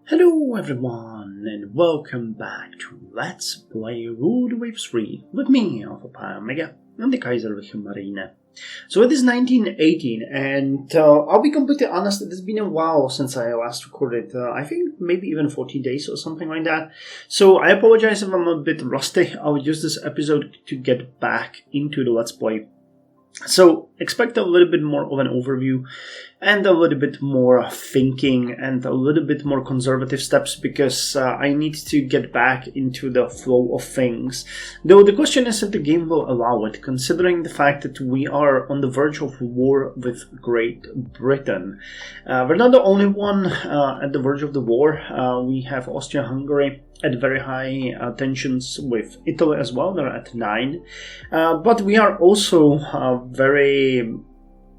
Hello everyone and welcome back to Let's Play World Wave 3 with me, Alpha Pi Omega, and the Kaiserliche Marine. So it is 1918 and I'll be completely honest, it has been a while since I last recorded, I think maybe even 14 days or something like that. So I apologize if I'm a bit rusty. I'll use this episode to get back into the Let's Play. So expect a little bit more of an overview and a little bit more thinking and a little bit more conservative steps because I need to get back into the flow of things. Though the question is if the game will allow it, considering the fact that we are on the verge of war with Great Britain. We're not the only one at the verge of the war. We have Austria-Hungary at very high tensions with Italy as well. They're at 9. But we are also very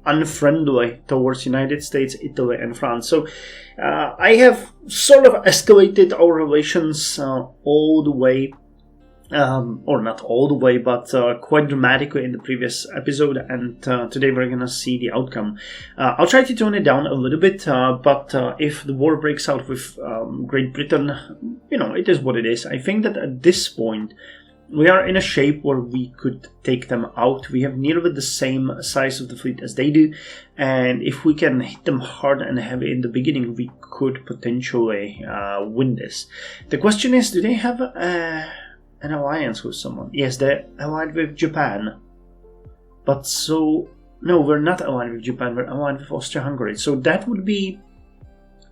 unfriendly towards United States, Italy and France. So I have sort of escalated our relations all the way, or not all the way, but quite dramatically in the previous episode, and today we're gonna see the outcome. I'll try to tone it down a little bit, but if the war breaks out with Great Britain, it is what it is. I think that at this point we are in a shape where we could take them out. We have nearly the same size of the fleet as they do, and if we can hit them hard and heavy in the beginning, we could potentially win this. The question is, do they have an alliance with someone? Yes, they're allied with Japan. But no, we're not allied with Japan, we're allied with Austria-Hungary. So that would be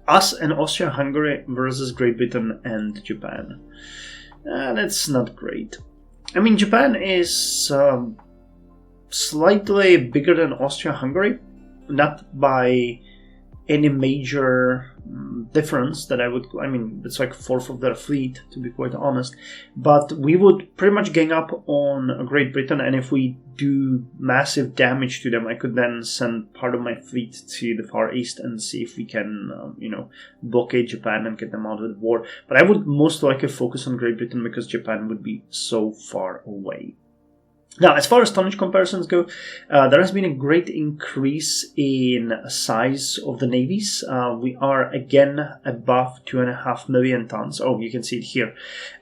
us and Austria-Hungary versus Great Britain and Japan. That's not great. I mean, Japan is slightly bigger than Austria-Hungary, not by any major difference that it's like a fourth of their fleet, to be quite honest. But we would pretty much gang up on Great Britain, and if we do massive damage to them, I could then send part of my fleet to the Far East and see if we can, blockade Japan and get them out of the war. But I would most likely focus on Great Britain because Japan would be so far away. Now, as far as tonnage comparisons go, there has been a great increase in size of the navies. We are again above 2.5 million tons. Oh, you can see it here.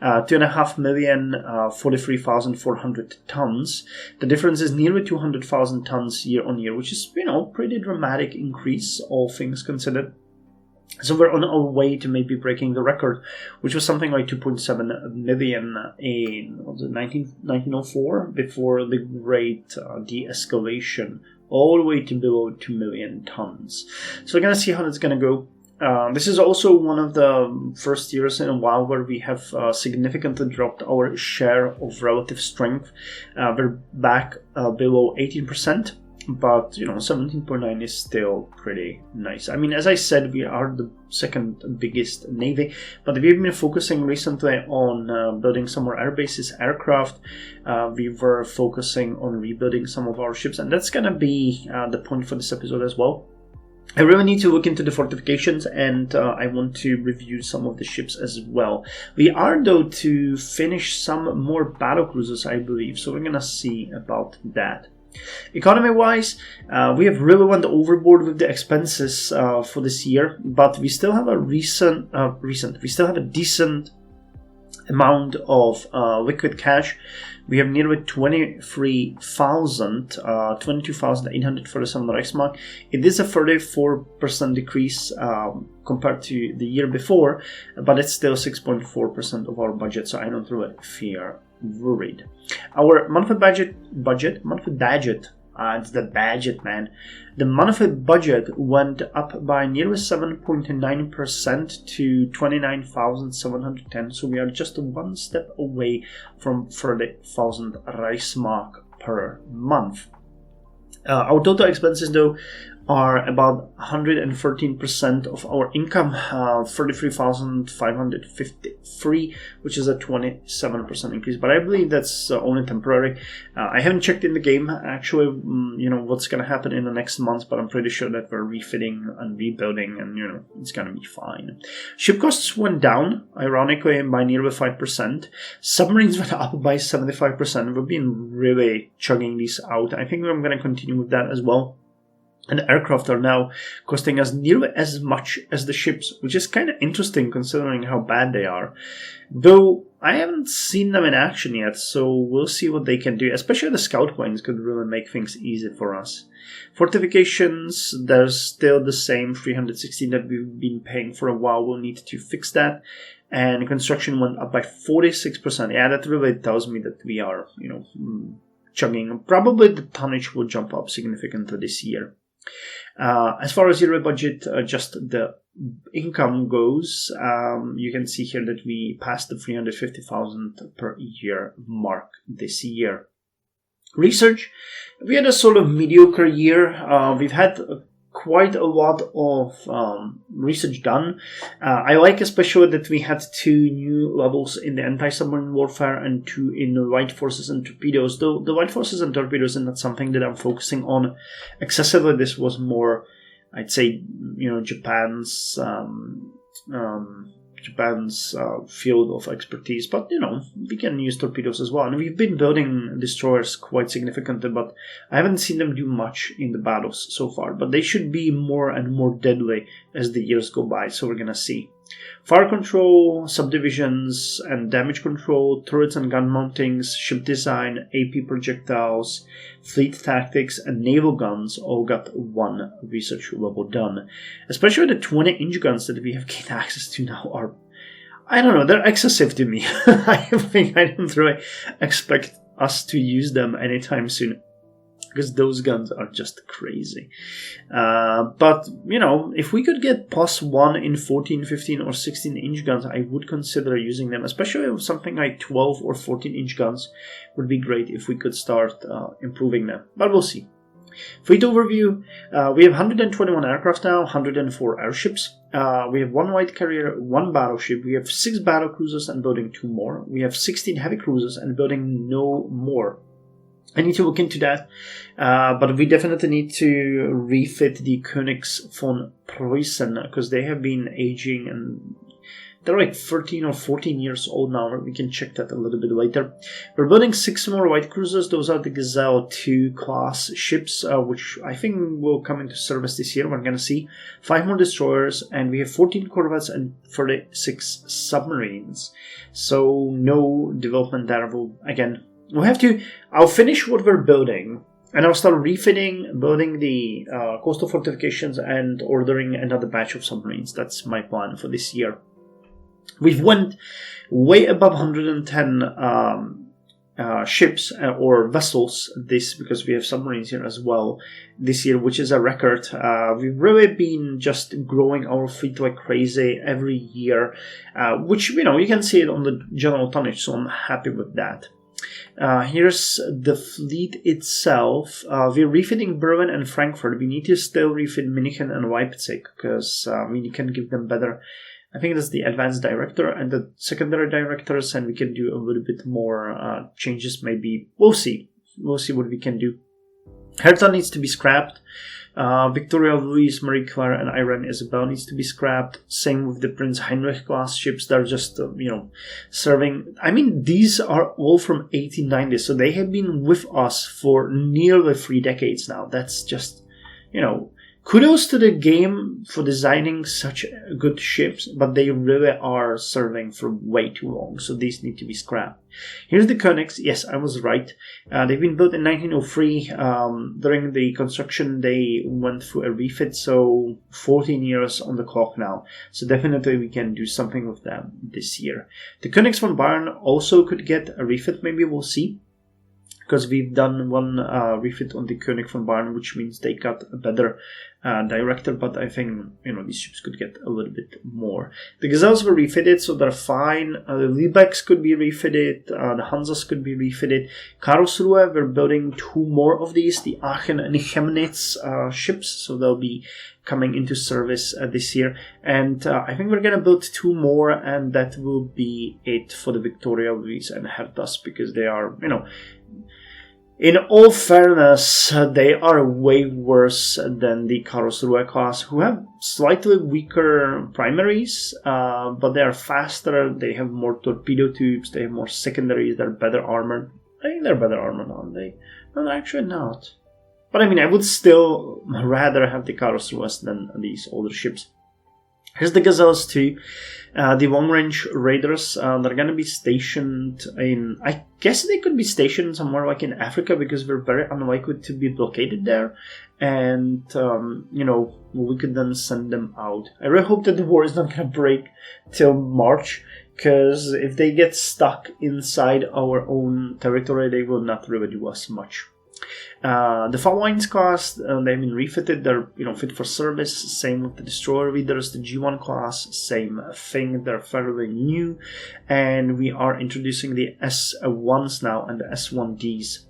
2.5 million, 43,400 tons. The difference is nearly 200,000 tons year on year, which is, pretty dramatic increase, all things considered. So we're on our way to maybe breaking the record, which was something like 2.7 million in 1904, before the great de-escalation, all the way to below 2 million tons. So we're going to see how that's going to go. This is also one of the first years in a while where we have significantly dropped our share of relative strength. We're back below 18%. But 17.9 is still pretty nice. I mean, as I said, we are the second biggest navy, but we've been focusing recently on building some more air bases, aircraft. We were focusing on rebuilding some of our ships, and that's gonna be the point for this episode as well. I really need to look into the fortifications, and I want to review some of the ships as well. We are, though, to finish some more battlecruisers, I believe, so we're gonna see about that. Economy-wise, we have really went overboard with the expenses for this year, but we still have we still have a decent amount of liquid cash. We have nearly 22,837 Reichsmark. It is a 34% decrease compared to the year before, but it's still 6.4% of our budget, so I don't really fear worried. Our monthly budget, it's the budget, man. The monthly budget went up by nearly 7.9% to 29,710, so we are just one step away from 30,000 Reichsmark per month. Our total expenses, though, are about 113% of our income, 33,553, which is a 27% increase. But I believe that's only temporary. I haven't checked in the game, actually, what's going to happen in the next months, but I'm pretty sure that we're refitting and rebuilding, and, it's going to be fine. Ship costs went down, ironically, by nearly 5%. Submarines went up by 75%. We've been really chugging these out. I think I'm going to continue with that as well. and aircraft are now costing us nearly as much as the ships, which is kind of interesting considering how bad they are. Though I haven't seen them in action yet, so we'll see what they can do. Especially the scout planes could really make things easy for us. Fortifications, there's still the same 316 that we've been paying for a while. We'll need to fix that. And construction went up by 46%. Yeah, that really tells me that we are, chugging. Probably the tonnage will jump up significantly this year. As far as yearly budget, just the income goes, you can see here that we passed the 350,000 per year mark this year. Research, we had a sort of mediocre year. We've had quite a lot of research done. I like especially that we had 2 new levels in the anti-submarine warfare and 2 in the light forces and torpedoes. Though the light forces and torpedoes is not something that I'm focusing on excessively. This was more, I'd say, Japan's field of expertise, but we can use torpedoes as well, and we've been building destroyers quite significantly, but I haven't seen them do much in the battles so far, but they should be more and more deadly as the years go by, so we're gonna see. Fire control, subdivisions and damage control, turrets and gun mountings, ship design, AP projectiles, fleet tactics, and naval guns all got 1 research level done. Especially the 20-inch guns that we have gained access to now are, I don't know, they're excessive to me. I don't really expect us to use them anytime soon, because those guns are just crazy. But, if we could get +1 in 14, 15, or 16-inch guns, I would consider using them, especially with something like 12 or 14-inch guns would be great if we could start improving them. But we'll see. Fleet overview, we have 121 aircraft now, 104 airships. We have 1 light carrier, 1 battleship. We have 6 battle cruisers and building 2 more. We have 16 heavy cruisers and building no more. I need to look into that, but we definitely need to refit the Königs von Preußen, because they have been aging and they're like 13 or 14 years old now. We can check that a little bit later. We're building 6 more light cruisers. Those are the Gazelle 2 class ships, which I think will come into service this year. We're going to see 5 more destroyers, and we have 14 corvettes and 36 submarines. So no development there. I'll finish what we're building, and I'll start refitting, building the coastal fortifications, and ordering another batch of submarines. That's my plan for this year. We've went way above 110 ships or vessels because we have submarines here as well this year, which is a record. We've really been just growing our fleet like crazy every year, which, you can see it on the general tonnage, so I'm happy with that. Here's the fleet itself. We're refitting Berlin and Frankfurt. We need to still refit Munich and Leipzig, because we can give them better, I think that's the advanced director and the secondary directors, and we can do a little bit more changes maybe. We'll see what we can do. Hertha needs to be scrapped. Victoria, Louise, Marie Claire, and Irene Isabel needs to be scrapped. Same with the Prince Heinrich class ships. They're just, serving. I mean, these are all from 1890, so they have been with us for nearly 3 decades now. That's just, kudos to the game for designing such good ships, but they really are serving for way too long, so these need to be scrapped. Here's the Königs. Yes, I was right. They've been built in 1903. During the construction, they went through a refit, so 14 years on the clock now. So definitely we can do something with them this year. The Königs von Bayern also could get a refit, maybe we'll see, because we've done 1 refit on the König von Bayern, which means they got a better director, but I think, these ships could get a little bit more. The Gazelles were refitted, so they're fine. The Liebecks could be refitted, the Hansas could be refitted. Karlsruhe, we're building 2 more of these, the Aachen and Chemnitz ships, so they'll be coming into service this year. And I think we're going to build 2 more, and that will be it for the Victoria, Louise, and Hertas, because they are, in all fairness, they are way worse than the Karlsruhe class, who have slightly weaker primaries, but they are faster, they have more torpedo tubes, they have more secondaries, they're better armored. I think they're better armored, aren't they? No, they're actually not. But I mean, I would still rather have the Karlsruhes than these older ships. Here's the Gazelles too. The long-range raiders, they're going to be stationed in... I guess they could be stationed somewhere like in Africa because we're very unlikely to be blockaded there. And, you know, we could then send them out. I really hope that the war is not going to break till March, because if they get stuck inside our own territory, they will not really do us much. The Fallwines class, they've been refitted. They're, you know, fit for service. Same with the destroyer leaders. The G1 class, same thing. They're fairly new, and we are introducing the S1s now and the S1Ds.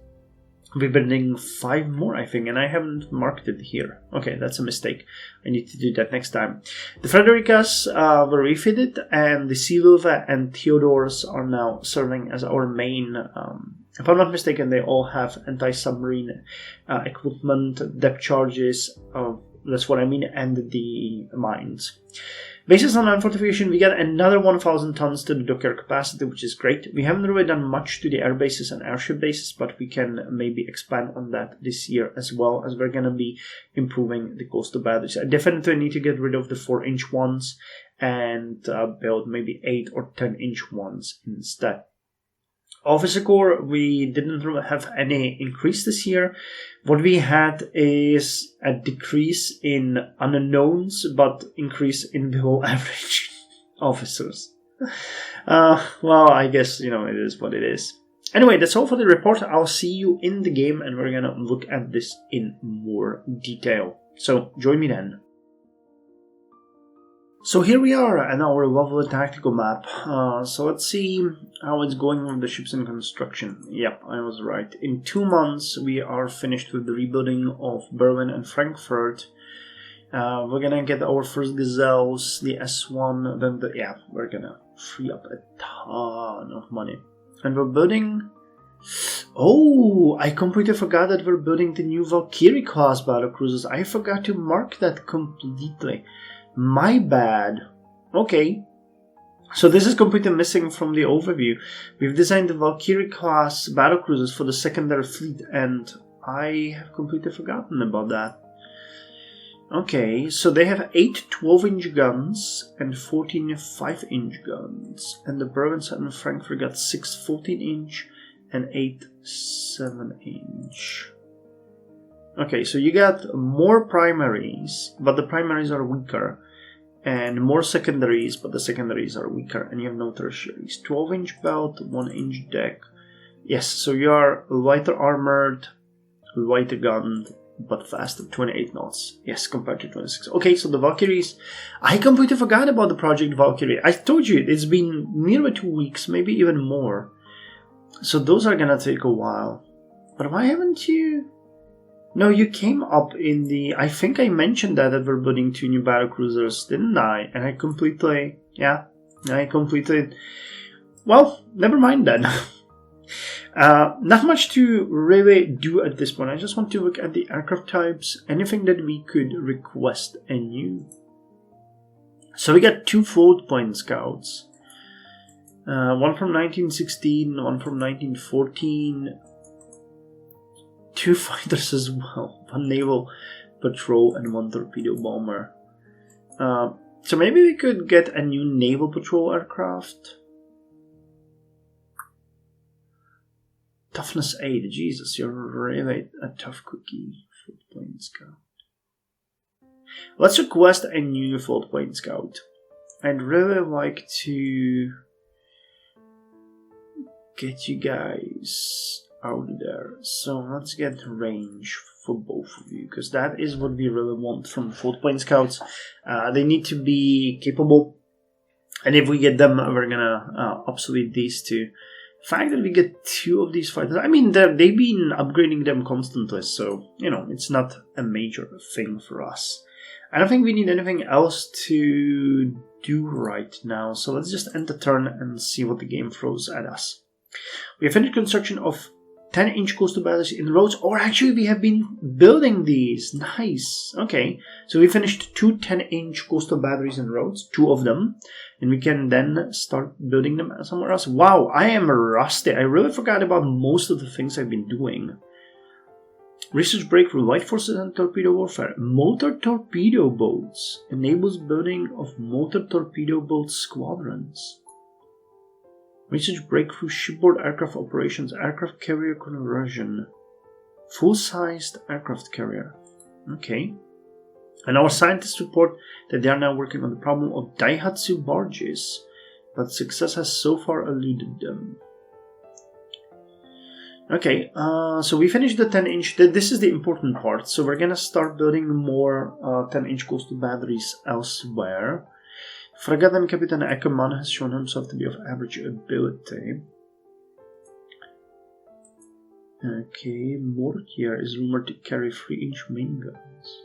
We're building 5 more, I think, and I haven't marked it here. Okay, that's a mistake. I need to do that next time. The Fredericas were refitted, and the Seelöwe and Theodors are now serving as our main. If I'm not mistaken, they all have anti-submarine equipment, depth charges, that's what I mean, and the mines. Bases on land fortification, we get another 1,000 tons to the dockyard capacity, which is great. We haven't really done much to the air bases and airship bases, but we can maybe expand on that this year as well, as we're going to be improving the coastal batteries. I definitely need to get rid of the 4-inch ones and build maybe 8 or 10-inch ones instead. Officer Corps, we didn't really have any increase this year. What we had is a decrease in unknowns, but increase in below average officers. Well, I guess, you know, it is what it is. Anyway, that's all for the report. I'll see you in the game, and we're gonna look at this in more detail. So, join me then. So here we are at our lovely tactical map. So let's see how it's going with the ships in construction. Yep, I was right. In 2 months we are finished with the rebuilding of Berlin and Frankfurt. We're gonna get our first Gazelles, the S1, then we're gonna free up a ton of money. And we're building... Oh, I completely forgot that we're building the new Valkyrie class battlecruisers. I forgot to mark that completely. My bad. Okay. So this is completely missing from the overview. We've designed the Valkyrie class battlecruisers for the secondary fleet, and I have completely forgotten about that. Okay, so they have 8 12-inch guns and 14 5-inch guns. And the Berlin and Frankfurt got 6 14-inch and 8 7-inch. Okay, so you got more primaries, but the primaries are weaker, and more secondaries, but the secondaries are weaker, and you have no tertiaries. 12-inch belt, 1-inch deck. Yes, so you are lighter armored, lighter gunned, but faster, 28 knots. Yes, compared to 26. Okay, so the Valkyries, I completely forgot about the Project Valkyrie. I told you, it's been nearly 2 weeks, maybe even more. So those are gonna take a while. But why haven't you... No, you came up in the... I think I mentioned that we're building 2 new battlecruisers, didn't I? And I completely... Yeah, I completely... Well, never mind then. Not much to really do at this point. I just want to look at the aircraft types. Anything that we could request anew. So we got 2 float plane scouts. One from 1916, one from 1914... 2 fighters as well, 1 naval patrol and 1 torpedo bomber. So maybe we could get a new naval patrol aircraft. Toughness 8, Jesus, you're really a tough cookie, float plane scout. Let's request a new float plane scout. I'd really like to get you guys out there. So let's get range for both of you, because that is what we really want from float plane scouts. They need to be capable, and if we get them, we're gonna obsolete these 2. The fact that we get 2 of these fighters, I mean, they've been upgrading them constantly, so, you know, it's not a major thing for us. I don't think we need anything else to do right now, so let's just end the turn and see what the game throws at us. We have finished construction of 10-inch coastal batteries in roads, or actually we have been building these. Nice. Okay, so we finished 2 10-inch coastal batteries in roads, 2 of them, and we can then start building them somewhere else. Wow, I am rusty. I really forgot about most of the things I've been doing. Research breakthrough, light forces and torpedo warfare. Motor torpedo boats enables building of motor torpedo boat squadrons. Research breakthrough, shipboard aircraft operations, aircraft carrier conversion. Full-sized aircraft carrier. Okay. And our scientists report that they are now working on the problem of Daihatsu barges, but success has so far eluded them. Okay, so we finished the 10-inch. This is the important part. So we're gonna start building more 10-inch coastal batteries elsewhere. Fragaten Captain Eckermann has shown himself to be of average ability. Okay, Mortier is rumored to carry 3-inch main guns.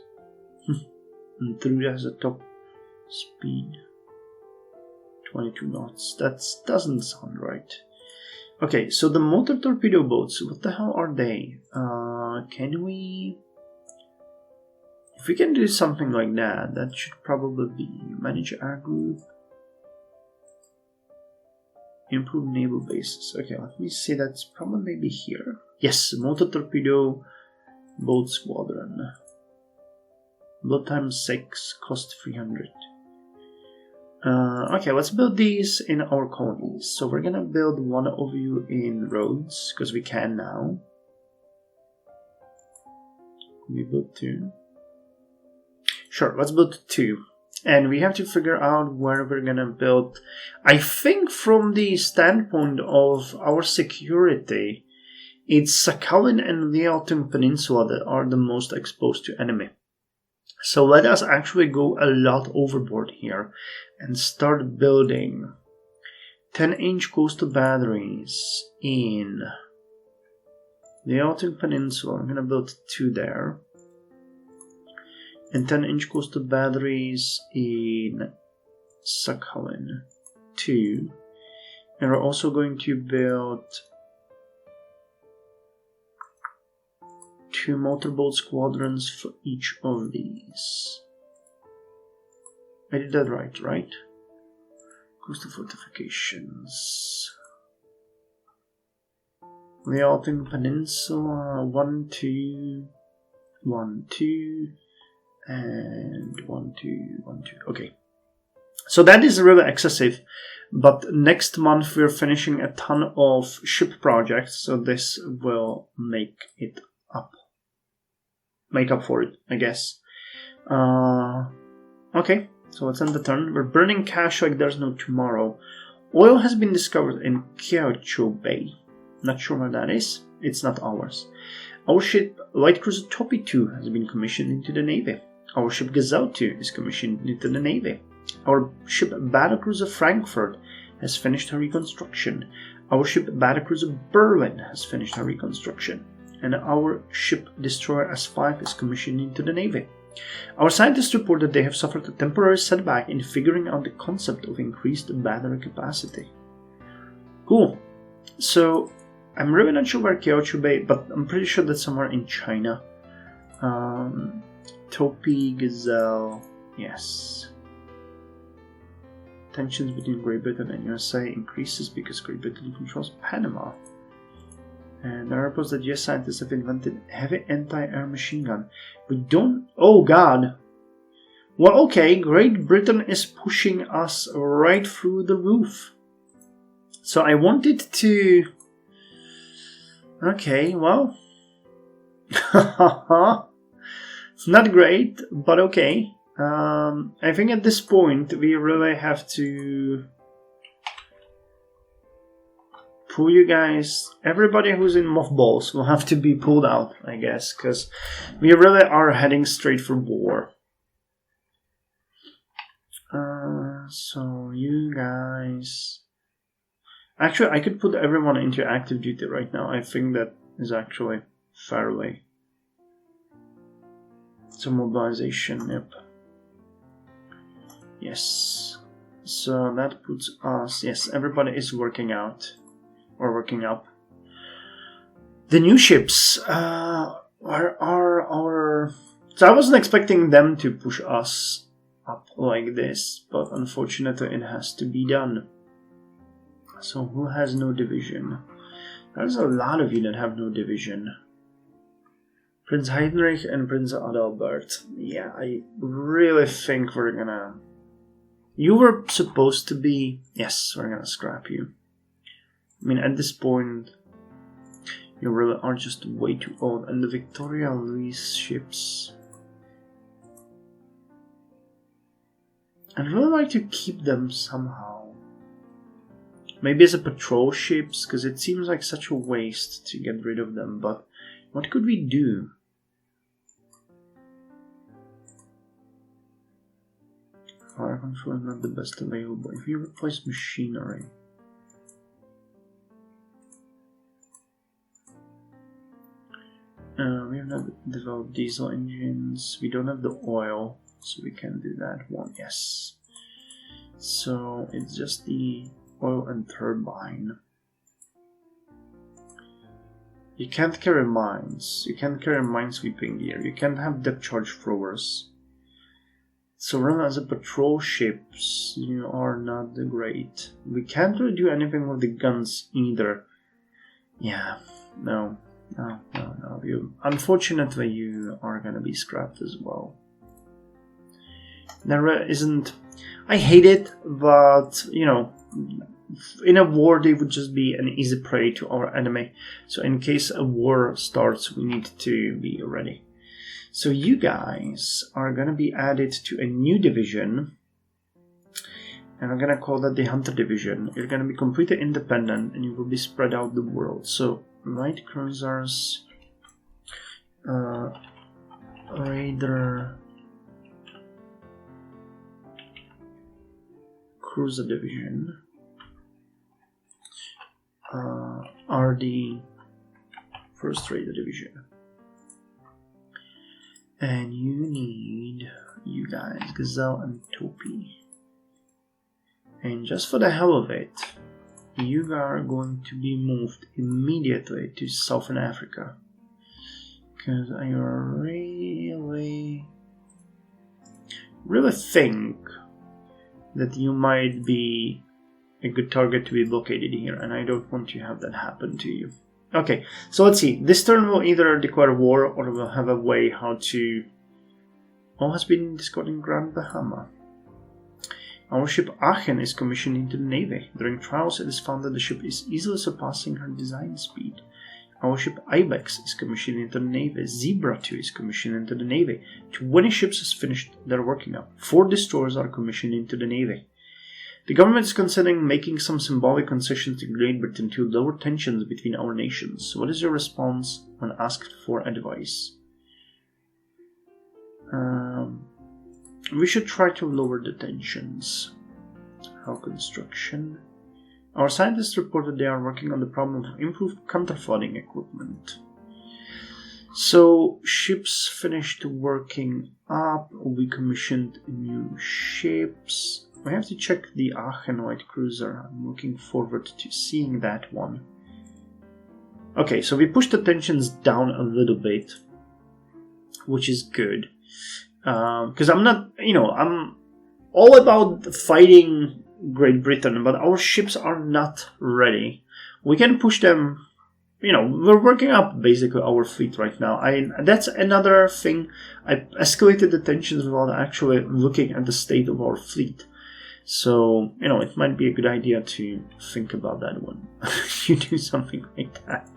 And Trude has a top speed 22 knots. That doesn't sound right. Okay, so the motor torpedo boats, what the hell are they? Can we... If we can do something like that, that should probably be manage air group. Improve naval bases. Okay, let me see, that's probably maybe here. Yes, motor torpedo boat squadron. Build time 6, cost 300. Okay, let's build these in our colonies. So we're gonna build one of you in Rhodes, because we can now. We build 2. Sure, let's build 2. And we have to figure out where we're gonna build. I think from the standpoint of our security, it's Sakhalin and Liaotung Peninsula that are the most exposed to enemy. So let us actually go a lot overboard here and start building 10-inch coastal batteries in the Liaotung Peninsula. I'm going to build 2 there. And 10-inch coastal batteries in Sakhalin 2. And we're also going to build 2 motorboat squadrons for each of these. I did that right? Coastal fortifications. Liaotung Peninsula, 1, 2, 1, 2, and 1, 2, 1, 2. Okay. So that is really excessive, but next month we're finishing a ton of ship projects, so this will make up for it, I guess. Okay, so let's end the turn. We're burning cash like there's no tomorrow. Oil has been discovered in Kaiserliche Bay. Not sure where that is. It's not ours. Our ship Light Cruiser Topi 2 has been commissioned into the Navy. Our ship Gazelle 2 is commissioned into the Navy. Our ship Battlecruiser Frankfurt has finished her reconstruction. Our ship Battlecruiser Berlin has finished her reconstruction. And our ship Destroyer S5 is commissioned into the Navy. Our scientists report that they have suffered a temporary setback in figuring out the concept of increased battery capacity. Cool. So, I'm really not sure where Kaiserliche Bay, but I'm pretty sure that's somewhere in China. Topi, Gazelle, yes. Tensions between Great Britain and USA increases because Great Britain controls Panama. And there are reports that US scientists have invented heavy anti-air machine gun. We don't... Oh god! Well, okay, Great Britain is pushing us right through the roof. So I wanted to... Okay, well... It's not great, but okay. I think at this point we really have to... pull you guys, everybody who's in mothballs will have to be pulled out, I guess, because we really are heading straight for war. So you guys... Actually, I could put everyone into active duty right now. I think that is actually fairly... So mobilization, yep. Yes. So that puts us... Yes, everybody is working out. Or working up. The new ships are our... So I wasn't expecting them to push us up like this, but unfortunately it has to be done. So who has no division? There's a lot of you that have no division. Prince Heinrich and Prince Adalbert. Yeah, I really think we're gonna... You were supposed to be... Yes, we're gonna scrap you. I mean, at this point, you really are just way too old. And the Victoria Louise ships... I'd really like to keep them somehow. Maybe as a patrol ships, because it seems like such a waste to get rid of them. But what could we do? Fire control is not the best available. If you replace machinery... we have not developed diesel engines. We don't have the oil, so we can do that one. Yes. So it's just the oil and turbine. You can't carry mines. You can't carry minesweeping gear. You can't have depth charge throwers. So run as a patrol ships, you are not great. We can't really do anything with the guns either. Yeah, no. Unfortunately, you are gonna be scrapped as well. There isn't... I hate it, but, you know, in a war they would just be an easy prey to our enemy. So in case a war starts, we need to be ready. So you guys are gonna be added to a new division. And I'm gonna call that the Hunter Division. You're gonna be completely independent and you will be spread out the world. So light cruisers, Raider, Cruiser Division, RD, First Raider Division. And you need, you guys, Gazelle and Topi. And just for the hell of it, you are going to be moved immediately to Southern Africa. Because I really think that you might be a good target to be located here, and I don't want to have that happen to you. Okay, so let's see. This turn will either declare war or we'll have a way how to... All has been discarding Grand Bahama. Our ship Aachen is commissioned into the Navy. During trials, it is found that the ship is easily surpassing her design speed. Our ship Ibex is commissioned into the Navy. Zebra 2 is commissioned into the Navy. 20 ships has finished their working up. 4 destroyers are commissioned into the Navy. The government is considering making some symbolic concessions to Great Britain to lower tensions between our nations. What is your response when asked for advice? We should try to lower the tensions. How construction? Our scientists reported they are working on the problem of improved counterflooding equipment. So, ships finished working up. We commissioned new ships. I have to check the Aachen White Cruiser. I'm looking forward to seeing that one. Okay, so we pushed the tensions down a little bit, which is good. Because I'm not, I'm all about fighting Great Britain, but our ships are not ready. We can push them, we're working up basically our fleet right now. That's another thing. I escalated the tensions without actually looking at the state of our fleet. So, it might be a good idea to think about that one. You do something like that.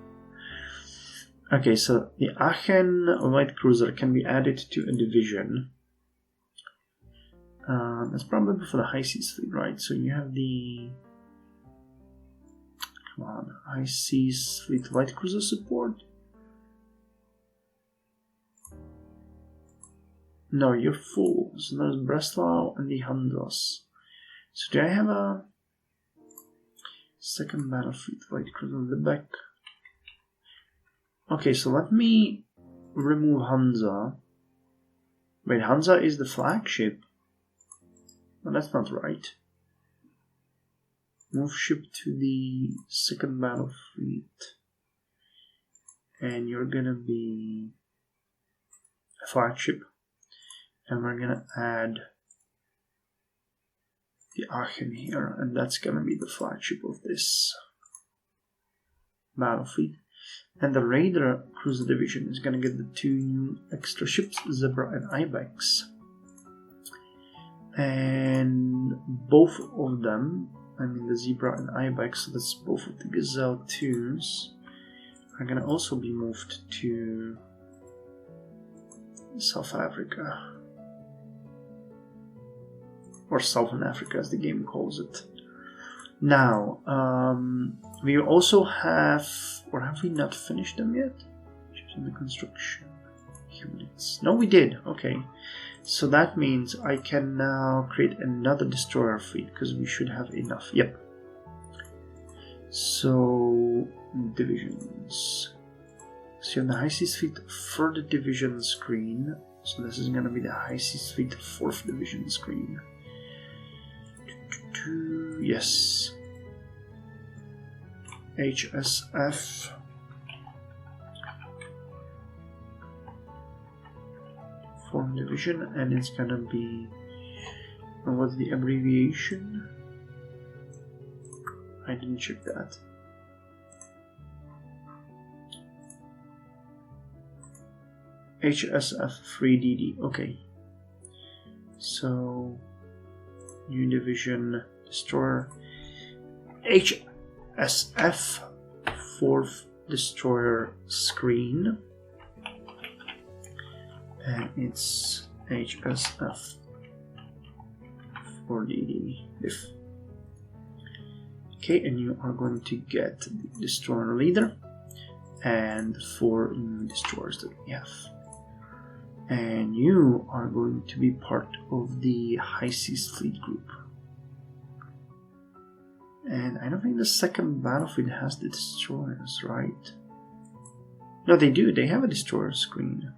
Okay, so the Aachen Light Cruiser can be added to a division. That's probably for the High Seas fleet, right? So you have the... Come on, High Seas Fleet Light Cruiser support? No, you're full. So there's Breslau and the Handas. So do I have a second battle fleet light cruiser on the back? Okay, so let me remove Hansa. Wait, Hansa is the flagship? No, that's not right. Move ship to the second battle fleet. And you're gonna be a flagship. And we're gonna add the Aachen here, and that's gonna be the flagship of this battle fleet. And the Raider Cruiser Division is going to get the 2 new extra ships, Zebra and Ibex. And both of them, I mean the Zebra and Ibex, so that's both of the Gazelle 2s, are going to also be moved to South Africa. Or Southern Africa as the game calls it. Now, we also have, or have we not finished them yet? Ships in the construction units. No, we did. Okay. So that means I can now create another destroyer fleet because we should have enough. Yep. So, divisions. So you have the High Seas Fleet 3rd Division screen. So this is going to be the High Seas Fleet 4th Division screen. Yes. HSF. Fourth Division, and it's gonna be, what's the abbreviation? I didn't check that. HSF 3DD. Okay. So new division destroyer HSF 4th destroyer screen, and it's HSF 4DD if. Okay, and you are going to get the destroyer leader and 4 new destroyers that we have. And you are going to be part of the High Seas Fleet group. And I don't think the second battlefield has the destroyers, right? No, they do. They have a destroyer screen.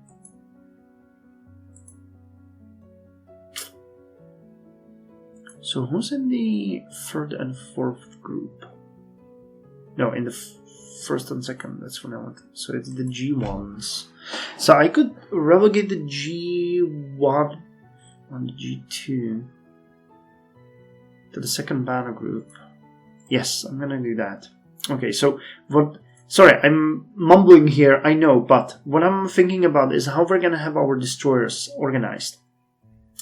So who's in the 3rd and 4th group? No, in the 1st and 2nd. That's what I want. So it's the G1s. So I could relegate the G1 on the G2 to the 2nd battle group. Yes, I'm gonna do that. Okay, so what... Sorry, I'm mumbling here, I know, but what I'm thinking about is how we're gonna have our destroyers organized.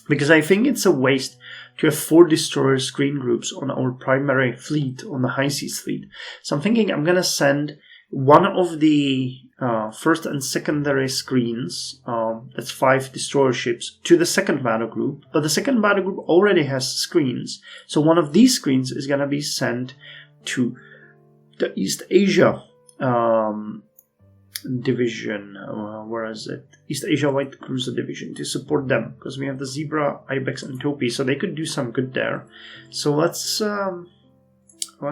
Because I think it's a waste to have 4 destroyer screen groups on our primary fleet, on the High Seas Fleet. So I'm thinking I'm gonna send one of the 1st and secondary screens, that's 5 destroyer ships, to the 2nd battle group. But the 2nd battle group already has screens. So one of these screens is going to be sent to the East Asia division. Where is it? East Asia Light Cruiser Division to support them. Because we have the Zebra, Ibex, and Topi. So they could do some good there. So let's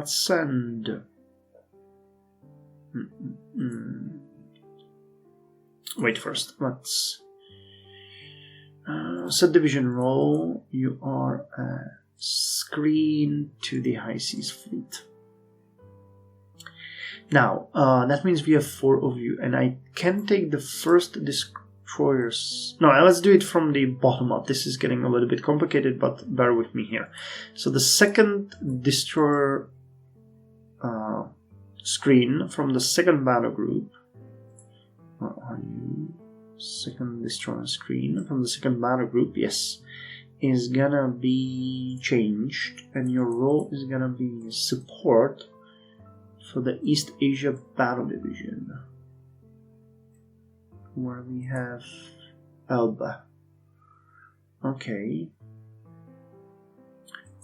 send... Wait first, let's set division role. You are a screen to the High Seas Fleet. Now, that means we have 4 of you, and I can take the 1st destroyers. No, let's do it from the bottom up. This is getting a little bit complicated, but bear with me here. So the 2nd destroyer screen from the 2nd battle group. Where are you? 2nd destroyer screen from the 2nd battle group, yes, is gonna be changed, and your role is gonna be support for the East Asia Battle Division, where we have Elba. Okay.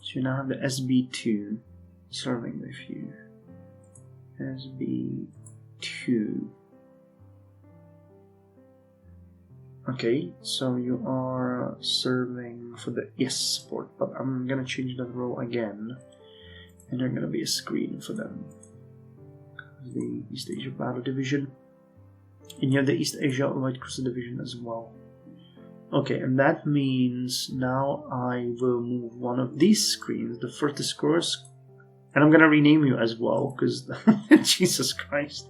So you now have the SB2 serving with you. SB2. Okay, so you are serving for the support, but I'm gonna change that role again, and there's gonna be a screen for them. The East Asia Battle Division, and you have the East Asia Light Cruiser Division as well. Okay, and that means now I will move one of these screens, the 1st destroyers, and I'm gonna rename you as well, because Jesus Christ.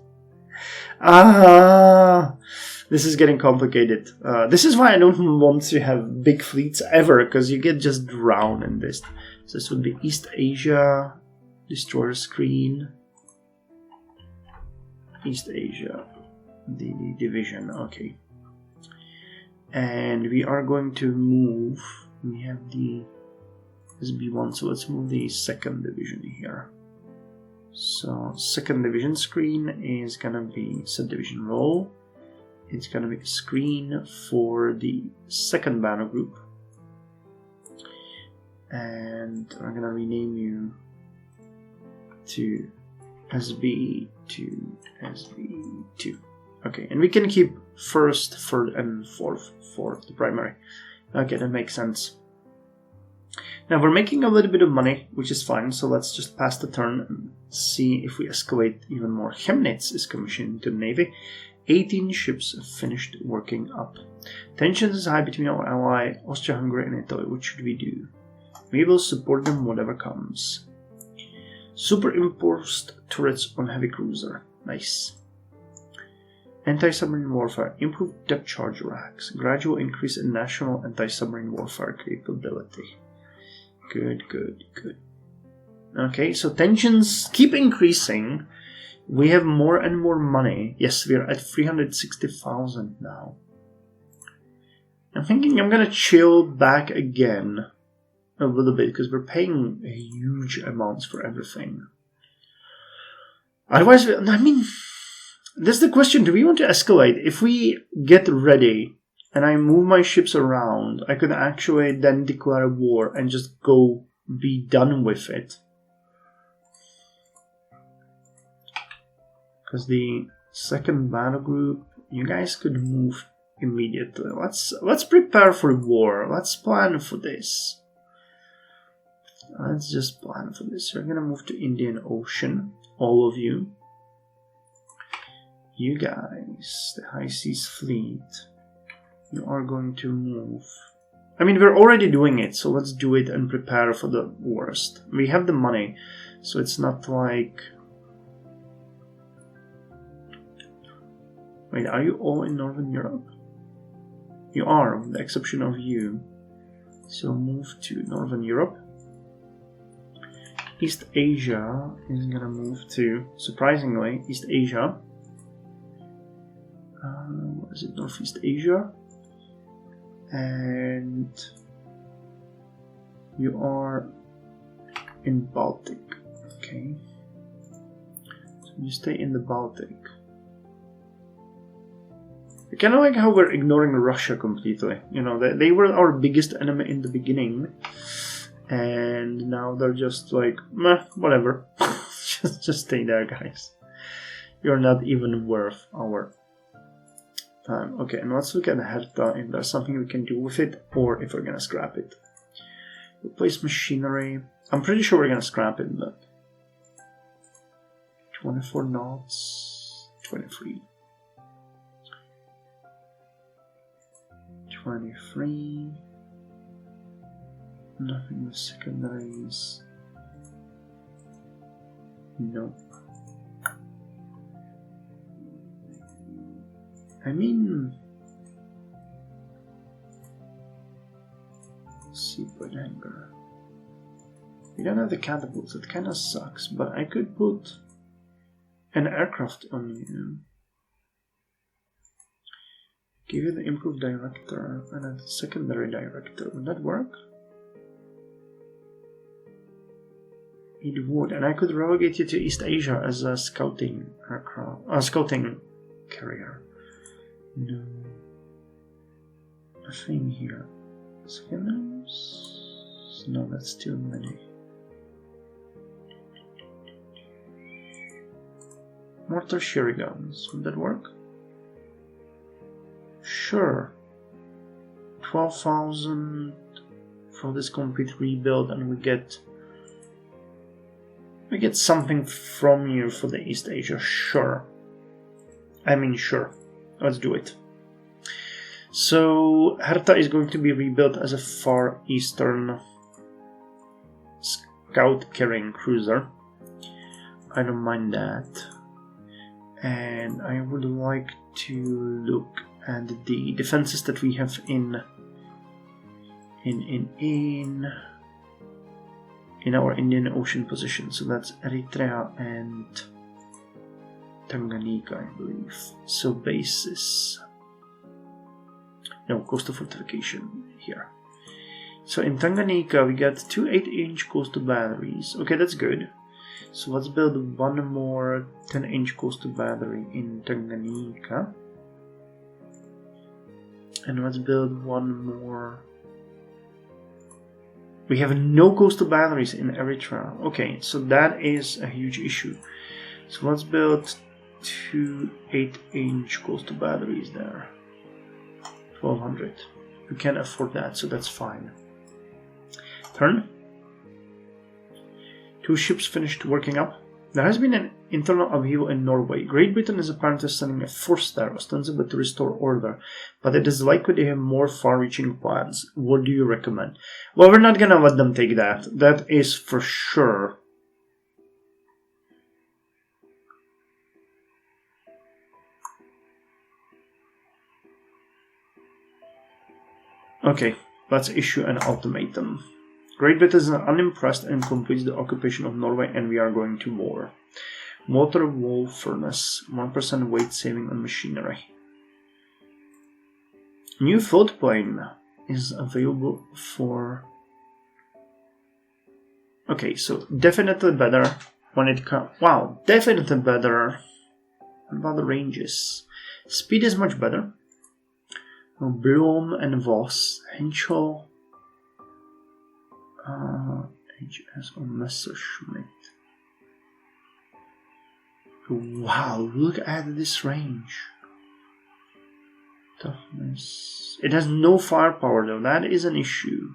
This is getting complicated. This is why I don't want to have big fleets ever, because you get just drowned in this. So this would be East Asia Destroyer Screen. East Asia, the division, okay. And we are going to move, we have the SB1, so let's move the 2nd division here. So 2nd division screen is gonna be subdivision role. It's gonna be a screen for the 2nd battle group. And I'm gonna rename you to SB to SB2. Okay, and we can keep 1st, 3rd, and 4th for the primary. Okay, that makes sense. Now we're making a little bit of money, which is fine, so let's just pass the turn and see if we escalate even more. Chemnitz is commissioned into the Navy. 18 ships have finished working up. Tensions is high between our ally Austria-Hungary and Italy. What should we do? We will support them whatever comes. Superimposed turrets on heavy cruiser. Nice. Anti-submarine warfare. Improved depth charge racks. Gradual increase in national anti-submarine warfare capability. Good. Okay, so tensions keep increasing. We have more and more money. Yes, we're at 360,000 now. I'm thinking I'm gonna chill back again a little bit because we're paying huge amounts for everything. Otherwise, I mean, that's the question. Do we want to escalate? If we get ready and I move my ships around, I could actually then declare a war and just go be done with it. Because the 2nd battle group, you guys could move immediately. Let's prepare for war. Let's plan for this. Let's just plan for this. We're gonna move to Indian Ocean, all of you. You guys, the High Seas Fleet, you are going to move. I mean, we're already doing it, so let's do it and prepare for the worst. We have the money, so it's not like... Wait, are you all in Northern Europe? You are, with the exception of you. So move to Northern Europe. East Asia is gonna move to, surprisingly, East Asia. What is it? Northeast Asia. And you are in Baltic. Okay. So you stay in the Baltic. I kind of like how we're ignoring Russia completely. You know, they were our biggest enemy in the beginning. And now they're just like, meh, whatever. just stay there, guys. You're not even worth our time. Okay, and let's look at Hertha, if there's something we can do with it, or if we're gonna scrap it. Replace machinery. I'm pretty sure we're gonna scrap it, but 24 knots, 23. 23. Nothing with secondaries. Nope. I mean, seaport hangar. We don't have the catapults, it kinda sucks, but I could put an aircraft on you. Give you the improved director and a secondary director. Would that work? It would, and I could relegate you to East Asia as a scouting aircraft, scouting carrier. No, nothing here. Secondaries? No, that's too many. More tertiary guns. Would that work? Sure. 12,000 for this complete rebuild, and we get something from you for the East Asia. Sure. I mean, sure. Let's do it. So Hertha is going to be rebuilt as a Far Eastern scout carrying cruiser. I don't mind that. And I would like to look at the defenses that we have in our Indian Ocean position. So that's Eritrea and Tanganyika, I believe. So bases. No, coastal fortification here. So in Tanganyika we got 2 8-inch coastal batteries. Okay, that's good. So let's build one more 10-inch coastal battery in Tanganyika. And let's build one more. We have no coastal batteries in Eritrea. Okay, so that is a huge issue. So let's build 2 8-inch coastal batteries there. 1200. We can't afford that, so that's fine. Turn. 2 ships finished working up. There has been an internal upheaval in Norway. Great Britain is apparently sending a force there, ostensibly to restore order, but it is likely they have more far-reaching plans. What do you recommend? Well, we're not gonna let them take that. That is for sure. Okay, let's issue an ultimatum. Great Britain is unimpressed and completes the occupation of Norway, and we are going to war. Water wall furnace, 1% weight saving on machinery. New floatplane is available for... Okay, so definitely better when it comes... Wow, definitely better. What about the ranges? Speed is much better. Blom and Voss, Henschel... HS or Messerschmitt. Wow, look at this range. Toughness. It has no firepower though, that is an issue.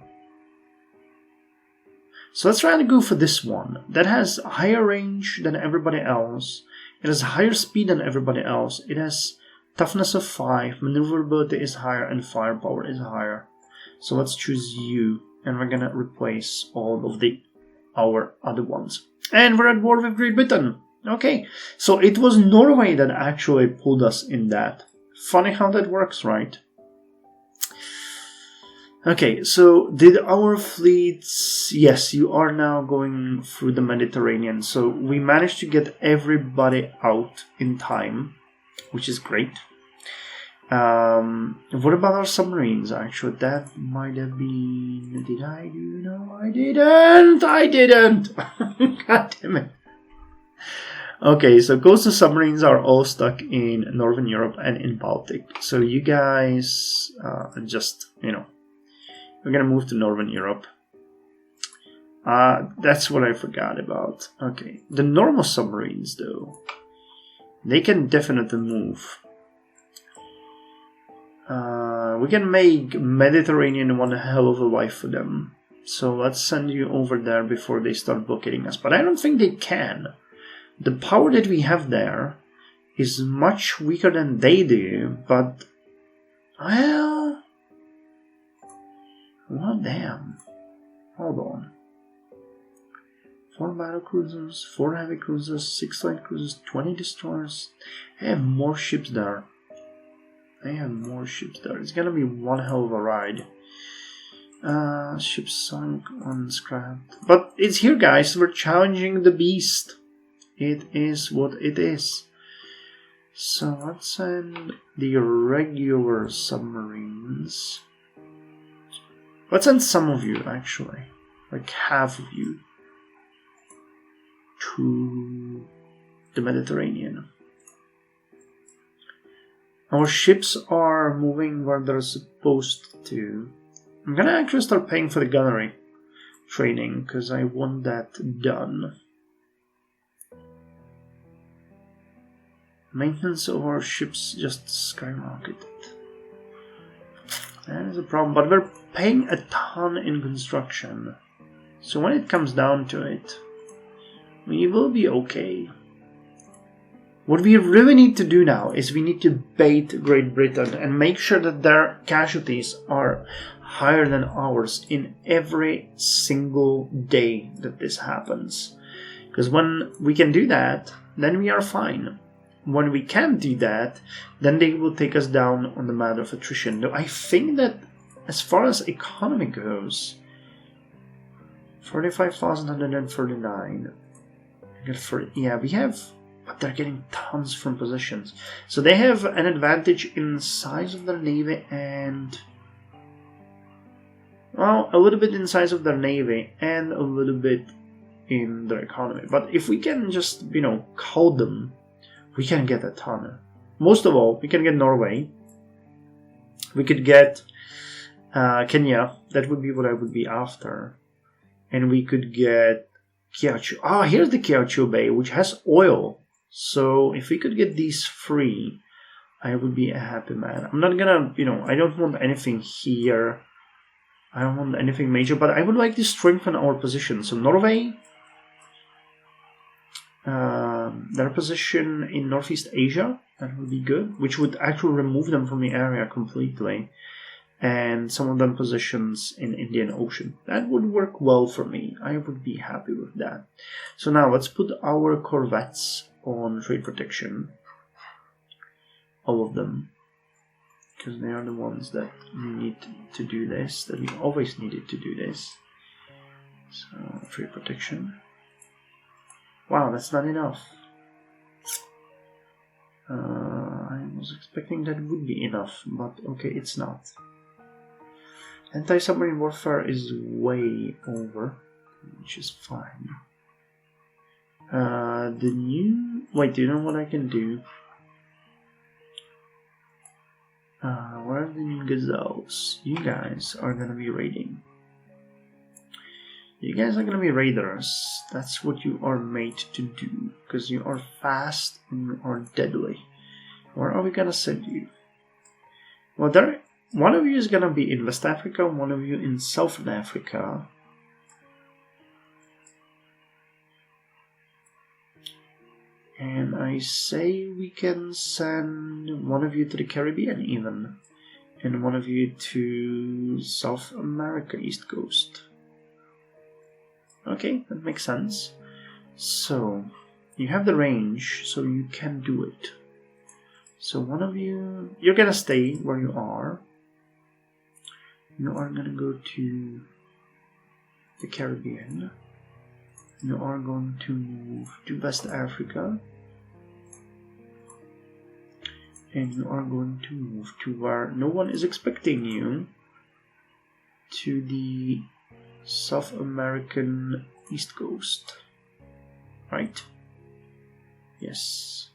So let's try to go for this one. That has higher range than everybody else. It has higher speed than everybody else. It has toughness of 5, maneuverability is higher, and firepower is higher. So let's choose you. And we're gonna replace all of our other ones. And we're at war with Great Britain. Okay, so it was Norway that actually pulled us in that. Funny how that works, right? Okay, so did our fleets... Yes, you are now going through the Mediterranean. So we managed to get everybody out in time, which is great. What about our submarines, actually? That might have been... Did I do? No, I didn't! I didn't! God damn it. Okay, so coastal submarines are all stuck in Northern Europe and in Baltic. So you guys just, we're gonna move to Northern Europe. That's what I forgot about. Okay, the normal submarines, though, they can definitely move. We can make Mediterranean one hell of a life for them. So let's send you over there before they start blockading us. But I don't think they can. The power that we have there is much weaker than they do. But, well... damn. Hold on. 4 battle cruisers, 4 heavy cruisers, 6 light cruisers, 20 destroyers. I have more ships there. It's gonna be one hell of a ride. Ship sunk, unscrapped. But it's here, guys. We're challenging the beast. It is what it is. So let's send the regular submarines. Let's send some of you, actually. Like half of you. To the Mediterranean. Our ships are moving where they're supposed to. I'm gonna actually start paying for the gunnery training because I want that done. Maintenance of our ships just skyrocketed. That is a problem, but we're paying a ton in construction. So when it comes down to it, we will be okay. What we really need to do now is we need to bait Great Britain and make sure that their casualties are higher than ours in every single day that this happens. Because when we can do that, then we are fine. When we can't do that, then they will take us down on the matter of attrition. Though I think that as far as economy goes, 45,139. Yeah, we have but they're getting tons from positions. So they have an advantage in size of their navy and, well, a little bit in size of their navy and a little bit in their economy. But if we can just, you know, hold them, we can get a ton. Most of all, we can get Norway. We could get Kenya. That would be what I would be after. And we could get Kiachu. Ah, here's the Kiachu Bay, which has oil. So if we could get these free, I would be a happy man. I'm not gonna, you know, I don't want anything here. I don't want anything major, but I would like to strengthen our position. So Norway, their position in Northeast Asia, that would be good, which would actually remove them from the area completely. And some of them positions in Indian Ocean. That would work well for me. I would be happy with that. So now let's put our corvettes on trade protection. All of them. Because they are the ones that need to do this, that we always needed to do this. So, trade protection. Wow, that's not enough. I was expecting that would be enough, but okay, it's not. Anti-submarine warfare is way over, which is fine. Wait, do you know what I can do? Where are the new gazelles? You guys are gonna be raiding. You guys are gonna be raiders. That's what you are made to do. Because you are fast and you are deadly. Where are we gonna send you? Well, one of you is gonna be in West Africa, one of you in Southern Africa. And I say we can send one of you to the Caribbean even. And one of you to South America, East Coast. Okay, that makes sense. So, you have the range, so you can do it. So one of you, you're gonna stay where you are. You are gonna go to the Caribbean. You are going to move to West Africa. And you are going to move to where no one is expecting you. To the South American East Coast. Right? Yes.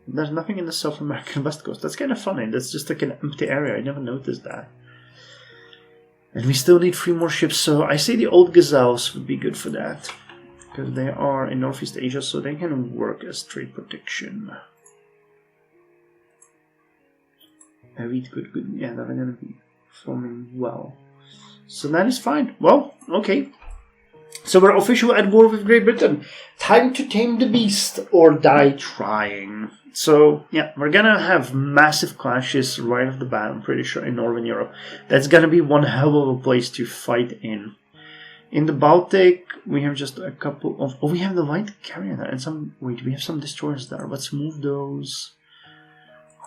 There's nothing in the South American West Coast. That's kind of funny. That's just like an empty area. I never noticed that. And we still need 3 more ships, so I say the old gazelles would be good for that. Because they are in Northeast Asia, so they can work as trade protection. Good. Yeah, they're going to be performing well. So that is fine. Well, okay. So we're officially at war with Great Britain. Time to tame the beast or die trying. So, yeah, we're gonna have massive clashes right off the bat, I'm pretty sure, in Northern Europe. That's gonna be one hell of a place to fight in. In the Baltic, we have just a couple of... Oh, we have the light carrier there. And some... Wait, we have some destroyers there. Let's move those.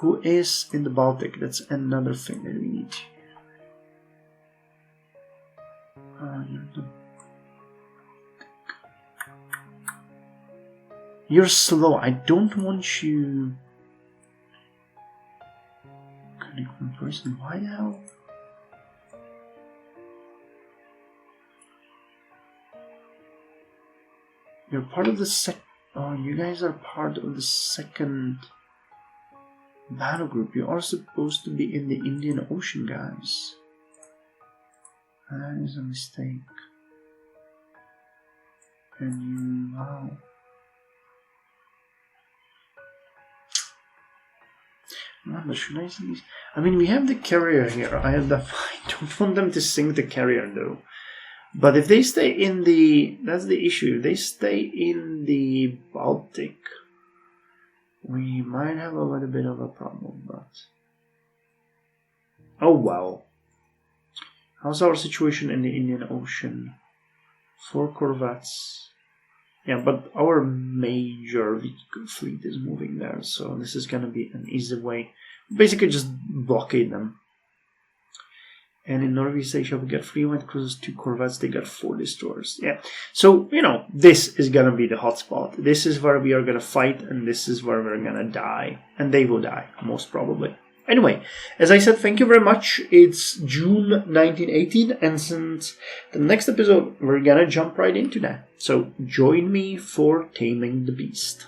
Who is in the Baltic? That's another thing that we need. You're slow. I don't want you... Connect one person. Why the hell? You're part of the Oh, you guys are part of the second battle group. You are supposed to be in the Indian Ocean, guys. That is a mistake. And you... Wow. But should I see these? I mean, we have the carrier here. I don't want them to sink the carrier, though. But if they stay in the... That's the issue. If they stay in the Baltic, we might have a little bit of a problem, but... Oh, well. How's our situation in the Indian Ocean? 4 corvettes. Yeah, but our major fleet is moving there, so this is going to be an easy way. Basically just blockade them. And in Northeast Asia, we got 3 light cruisers, 2 corvettes, they got 4 destroyers. Yeah. So, this is gonna be the hotspot. This is where we are gonna fight, and this is where we're gonna die. And they will die, most probably. Anyway, as I said, thank you very much. It's June 1918, and since the next episode, we're gonna jump right into that. So, join me for Taming the Beast.